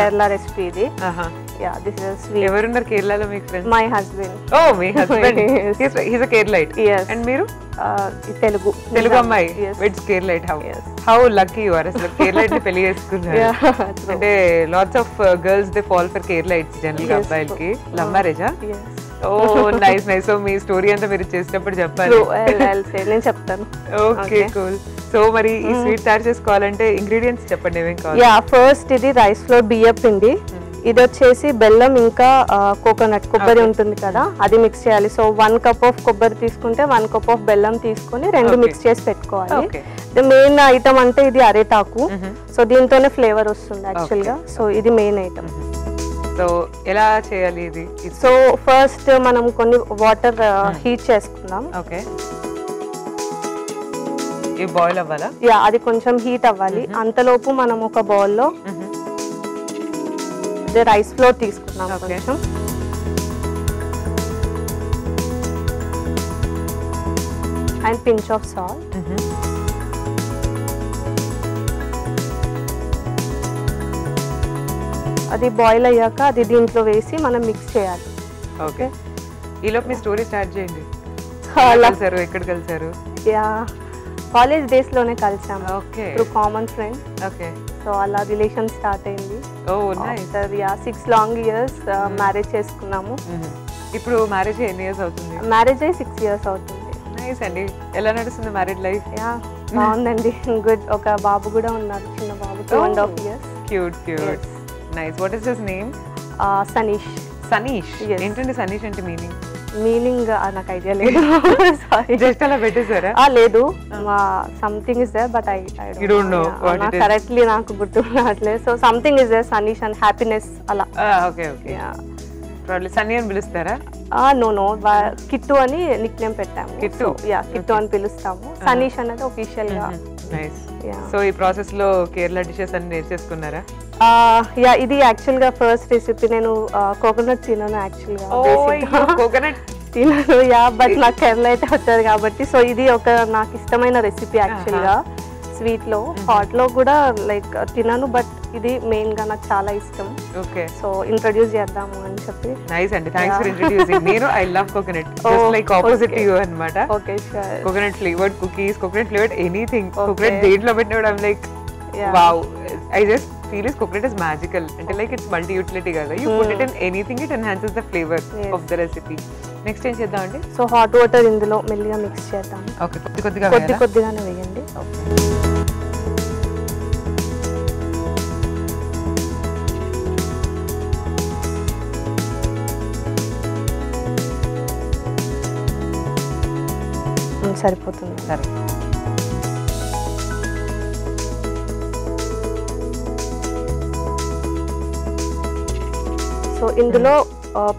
Kerala recipe ఇది. Yeah, this is a sweet. ఎవరున్నారు కేరళలో మీకు friends? My husband. Oh, me husband. He's a Keralite. Yes. And మీరు? Telugu. Telugu అమ్మాయి. Yes. It's Keralite. Yes. How lucky you are. అసలు Keralite ని పెళ్లి చేసుకున్నారు. Yeah. అంటే lots of girls they fall for Keralites generally గా అబ్బాయిలకి. Love marriage ఆ? Yes. Oh, nice. సో మీ స్టోరీ అంతా మీరు చేసినప్పుడు చెప్పాలి. I'll say. నేను చెప్తాను. Okay, cool. సో మరి ఈ స్వీట్ తయారు చేసుకోవాలంటే ఇంగ్రీడియంట్స్ చెప్పండి ఏమేం కావాలి? యా, ఫస్ట్ ఇది రైస్ ఫ్లోర్ బియ్యం పిండి, ఇది వచ్చేసి బెల్లం ఇంకా కోకోనట్ కొబ్బరి ఉంటుంది కదా అది మిక్స్ చేయాలి. సో 1 కప్ ఆఫ్ కొబ్బరి తీసుకుంటే 1 కప్ ఆఫ్ బెల్లం తీసుకొని రెండు మిక్స్ చేసి పెట్టుకోవాలి. మెయిన్ ఐటమ్ అంటే ఇది అరేటాకు. సో దీంతోనే ఫ్లేవర్ వస్తుంది యాక్చువల్ గా. సో ఇది మెయిన్ ఐటమ్. సో ఎలా చేయాలి ఇది? సో ఫస్ట్ మనం కొన్ని వాటర్ హీట్ చేసుకుందాం. ఓకే, ఇది బాయిల్ అవ్వాలా? యా, అది కొంచెం హీట్ అవ్వాలి. అంతలోపు మనం ఒక బౌల్లో రైస్ ఫ్లోర్ తీసుకున్నాం కొంచెం. And pinch of salt. అది బాయిల్ అయ్యాక అది దీంట్లో వేసి మనం మిక్స్ చేయాలి. ఓకే, ఈలోపు మీ స్టోరీ స్టార్ట్ చేయండి. కలిసారు, ఎక్కడ కలిసారు? యా, కాలేజ్ డేస్ లోనే కలిసాము. Okay, through common friend. Okay, so అలా రిలేషన్ స్టార్ట్ అయింది. Oh nice. After 6 long years marriage చేసుకున్నాము. ఇప్పుడు మ్యారేజ్ ఎన్ని ఇయర్స్ అవుతుంది? మ్యారేజ్ అయ్యి 6 ఇయర్స్ అవుతుంది. నైస్ అండి. ఎలా నడుస్తుంది మ్యారేడ్ లైఫ్? యా, బాగుందండి. గుడ్. ఒక బాబు కూడా ఉన్నారు, చిన్న బాబు, 2.5 years. Cute cute. Nice. What is his name? Sanish. Sanish. ఏంటండి సనీష్ అంటే మీనింగ్? మీనింగ్ నాకు ఐడియా లేదు. సారీ, జస్ట్ అలా పెట్టేసారా? లేదు, something is there but I don't know what it is. Correctly నాకు గుర్తు రావట్లేదు. So something is there, Sanish and happiness అలా. Okay okay. ప్రాబ్లీ సన్నీ అని పిలుస్తారా? నో, కిట్టు అని నిక్ నేమ్ పెట్టాము. కిట్టు? యా, కిట్టు అని పిలుస్తాము. సనీష్ అనేది ఒఫిషియల్ గా. నైస్. సో ఈ ప్రాసెస్ లో కేరళ డిషెస్ అన్ని నేర్చేసుకున్నారా? యా, ఇది యాక్చువల్ గా ఫస్ట్ రెసిపీ. నేను కోకోనట్ తినను యాక్చువల్ గా. కోకోనట్ తినను. యా, బట్ నాకు కేరళ అయితే వచ్చారు కాబట్టి. సో ఇది ఒక నాకు ఇష్టమైన రెసిపీ యాక్చువల్ గా. స్వీట్ లో, హాట్ లో కూడా లైక్ తినను, బట్ ఇది మెయిన్ గా నాకు చాలా ఇష్టం. ఓకే, సో ఇంట్రొడ్యూస్ చేద్దాము అని చెప్పి. నైస్ అండి, థాంక్స్ ఫర్ ఇంట్రొడ్యూసింగ్. నేను I love coconut, just like opposite you అన్నమాట. Okay, sure. Coconut flavoured cookies, coconut flavoured anything. Coconut దేంట్లో పెట్టినప్పుడు I'm like wow. I just feel is coconut is magical. Until like it's multi-utility kada. You put it in anything, it enhances the flavor of the recipe. Next ఏం చేద్దాం అండి? So hot water ఇందులో మెల్లిగా mix చేద్దాం. Okay, కొద్దిగానే వేయండి. సరిపోతుంది. సరే. సో ఇందులో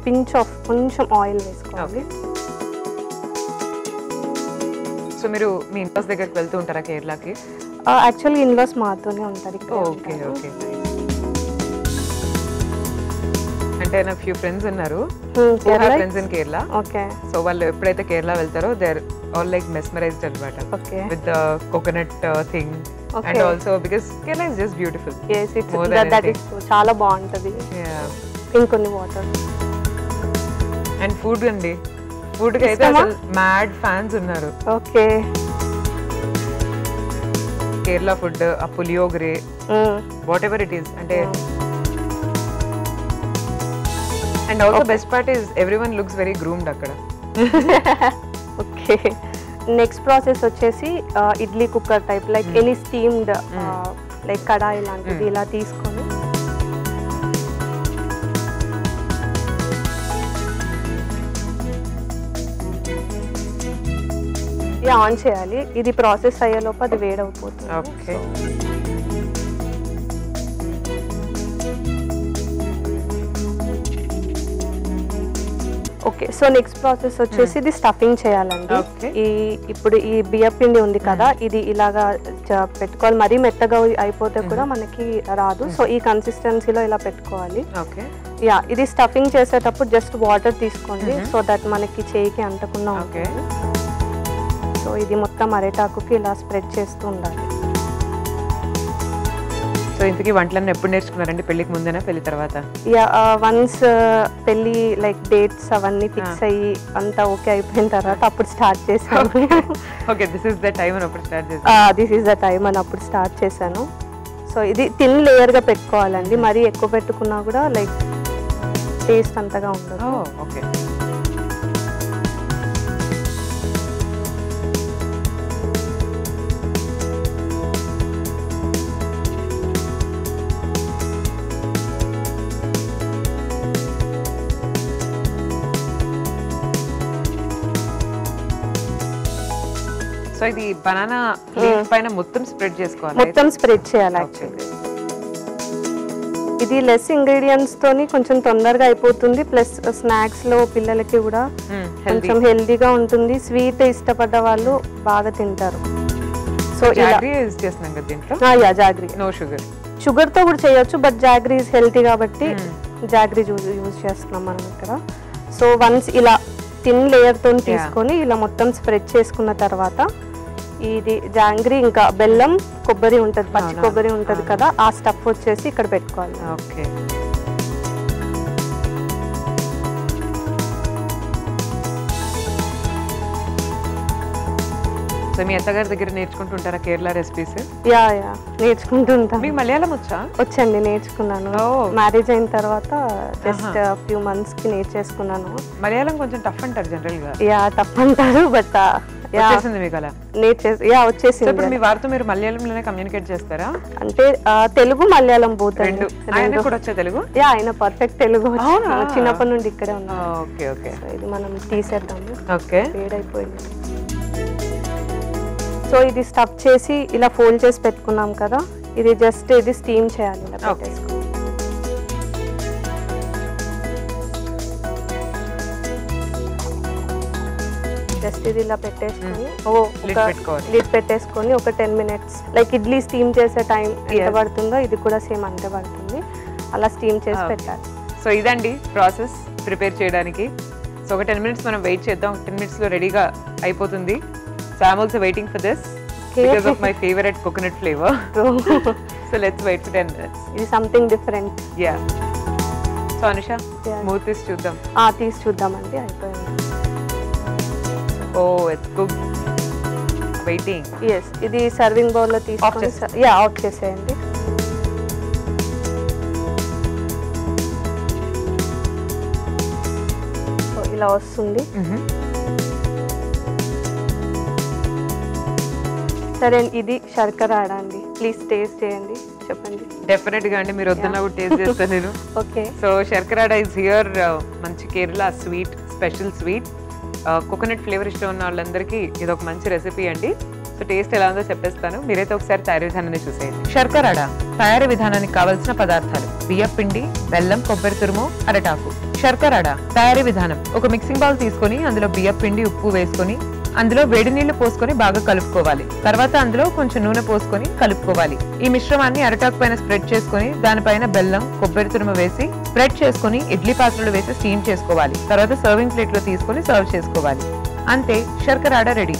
పించ్ ఆఫ్ కొంచెం ఆయిల్ వేసుకోవాలి. సో మీరు మీ ఇన్లాస్ దగ్గరికి వెళ్తూ ఉంటారా కేరళకి? యాక్చువల్లీ ఇన్లాస్ మాతోనే ఉంటారు ఇక్కడ. Okay okay. అంటే నాకు ఫ్యూ ఫ్రెండ్స్ ఉన్నారు, friends in Kerala. Okay. So వాళ్ళు ఎప్పుడైతే కేరళ వెళ్తారో they are all like mesmerised అన్నమాట with the coconut thing. And also because Kerala is just beautiful. yes, that is చాలా బాగుంటది. ఇంకొన్ని వాటర్. అండ్ ఫుడ్ అండి, ఫుడ్ కి అయితే అసలు మ్యాడ్ ఫ్యాన్స్ ఉన్నారు. ఓకే. కేరళ ఫుడ్, ఆ puliyogare, whatever it is. అంటే and also best part is everyone looks very groomed అక్కడ. ఓకే. నెక్స్ట్ ప్రాసెస్ వచ్చేసి idli cooker type, like any steamed like kadai లాంటిది ఇలా తీసుకొని ఆన్ చేయాలి. ఇది ప్రాసెస్ అయ్యేలోపు అది వేడవుతుంది. Okay. Okay. So next process వచ్చేసి ఇది స్టఫింగ్ చేయాలండి. ఇప్పుడు ఈ బియ్యం పిండి ఉంది కదా, ఇది ఇలాగా పెట్టుకోవాలి. మరీ మెత్తగా అయిపోతే కూడా మనకి రాదు. సో ఈ కన్సిస్టెన్సీలో ఇలా పెట్టుకోవాలి. యా, ఇది స్టఫింగ్ చేసేటప్పుడు జస్ట్ వాటర్ తీసుకోండి, సో దట్ మనకి చేయికి అంటకుండా ఉంటుంది. సో ఇది మొత్తం అరేటాకుకి ఇలా స్ప్రెడ్ చేస్తూ ఉండాలి. సో ఇంతకీ వంటలన్నీ ఎప్పుడు నేర్చుకున్నారండి? పెళ్లికి ముందేనా పెళ్లి తర్వాత? యా వన్స్ పెళ్లి లైక్ డేట్స్ అవన్నీ ఫిక్స్ అయ్యి అంతా ఓకే అయిపోయిన తర్వాత అప్పుడు స్టార్ట్ చేశాను. Okay, this is the time అని అప్పుడు స్టార్ట్ చేశాను. దిస్ ఈస్ ద టైం అని అప్పుడు స్టార్ట్ చేశాను. సో ఇది థిన్ లేయర్గా పెట్టుకోవాలండి, మరీ ఎక్కువ పెట్టుకున్నా కూడా లైక్ టేస్ట్ అంతగా ఉండదు. ఓకే. సో ఇది బనానా లీఫ్ పైన మొత్తం స్ప్రెడ్ చేసుకోవాలి. మొత్తం స్ప్రెడ్ చేయాలి యాక్చువల్లీ. ఇది లెస్ ఇంగ్రీడియంట్స్ తోని కొంచెం తొందరగా అయిపోతుంది, ప్లస్ స్నాక్స్ లో పిల్లలకి కూడా కొంచెం హెల్దీగా ఉంటుంది. స్వీట్ ఇష్టపడ్డ వాళ్ళు బాగా తింటారు. సో జాగ్రీ యూస్ చేస్తున్నాం కదా దీంట్లో. Ya jaggery, no sugar. Sugar తో కూడా చేయొచ్చు, బట్ జాగ్రీ ఇస్ హెల్తీ కాబట్టి జాగ్రీ యూజ్ చేస్తున్నాం మనం ఇక్కడ. సో వన్స్ ఇలా థిన్ లేయర్ తో తీసుకొని ఇలా మొత్తం స్ప్రెడ్ చేసుకున్న తర్వాత ఇది జాంగ్రీ ఇంకా బెల్లం కొబ్బరి ఉంటుంది, పచ్చి కొబ్బరి ఉంటుంది కదా, ఆ స్టఫ్ వచ్చేసి ఇక్కడ పెట్టుకోవాలి. ఓకే. సో మీ అత్తగారి దగ్గర నేర్చుకుంటుంటారా కేరళ రెసిపీస్? యా నేర్చుకుంటుంటా. మీకు మలయాళం వచ్చా? వచ్చండి, నేర్చుకున్నాను. మ్యారేజ్ అయిన తర్వాత జస్ట్ ఫ్యూ మంత్స్ కి నేర్చేసుకున్నాను. మలయాళం కొంచెం టఫ్ అంటారు జనరల్ గా. యా టఫ్ అంటారు, బట్ వచ్చేసింది మీకు అలా? వచ్చేసింది. ఇప్పుడు మీ వారితో మీరు మలయాళంలోనే కమ్యూనికేట్ చేస్తారా? అంటే తెలుగు మలయాళం బోత్ రెండు. ఆయన కూడా వచ్చే తెలుగు? యా ఆయన పర్ఫెక్ట్ తెలుగు, చిన్నప్పటి నుండి ఇక్కడే ఉన్నాను. Okay okay. ఇది మనం తీసేద్దాము. ఓకే, వేడైపోయింది. సో ఇది స్టఫ్ చేసి ఇలా ఫోల్డ్ చేసి పెట్టుకున్నాం కదా, ఇది జస్ట్ ఇది స్టీమ్ చేయాలి. ఇలా పెట్టేసుకో. జస్ట్ ఇది ఇలా పెట్టేసుకొని లిడ్ పెట్టేసుకొని ఒక 10 minutes లైక్ ఇడ్లీ స్టీమ్ చేసే టైం ఎంత పడుతుందో ఇది కూడా సేమ్ అంతే పడుతుంది, అలా స్టీమ్ చేసి పెట్టాలి. సో ఇదండి ప్రాసెస్ ప్రిపేర్ చేయడానికి. సో ఒక 10 minutes మనం వెయిట్ చేద్దాం. 10 minutes లో రెడీగా అయిపోతుంది. So I'm also waiting for this because of my favorite coconut flavor. So let's wait for 10 minutes. It is something different. Yeah. So Anusha, smooth this చూద్దాం. తీసి చూద్దామండి. అయిపోయింది. Oh, it's cooked. Waiting. Yes. ఇది serving bowl లో తీసుకొని of చేసేయండి. So ఇలా వస్తుంది. సరే, ఇది శర్కర ఆడండి. ప్లీజ్ టేస్ట్ చేయండి, చెప్పండి. డెఫినెట్ గా అండి, మీరు వద్దన్నా కూడా టేస్ట్ చేస్తాను నేను. Okay. So sharkara is here. మంచి Kerala sweet, special sweet. Coconut flavour ఇష్టం ఉన్న వాళ్ళందరికీ ఇది ఒక మంచి రెసిపీ అండి. సో టేస్ట్ ఎలా ఉందో చెప్పేస్తాను, మీరైతే ఒకసారి తయారీ విధానాన్ని చూసేయండి. శర్కర తయారీ విధానానికి కావలసిన పదార్థాలు: బియ్యం పిండి, బెల్లం, కొబ్బరి తురుము, అరటాకు. శర్కర తయారీ విధానం: ఒక మిక్సింగ్ బౌల్ తీసుకొని అందులో బియ్యం పిండి, ఉప్పు వేసుకొని అందులో వేడి నీళ్లు పోసుకొని బాగా కలుపుకోవాలి. తర్వాత అందులో కొంచెం నూనె పోసుకొని కలుపుకోవాలి. ఈ మిశ్రమాన్ని అరటాకు పైన స్ప్రెడ్ చేసుకొని దానిపైన బెల్లం, కొబ్బరి తురుము వేసి స్ప్రెడ్ చేసుకొని ఇడ్లీ పాత్రలో వేసి స్టీమ్ చేసుకోవాలి. తర్వాత సర్వింగ్ ప్లేట్ లో తీసుకొని సర్వ్ చేసుకోవాలి. అంతే, శర్కర రెడీ.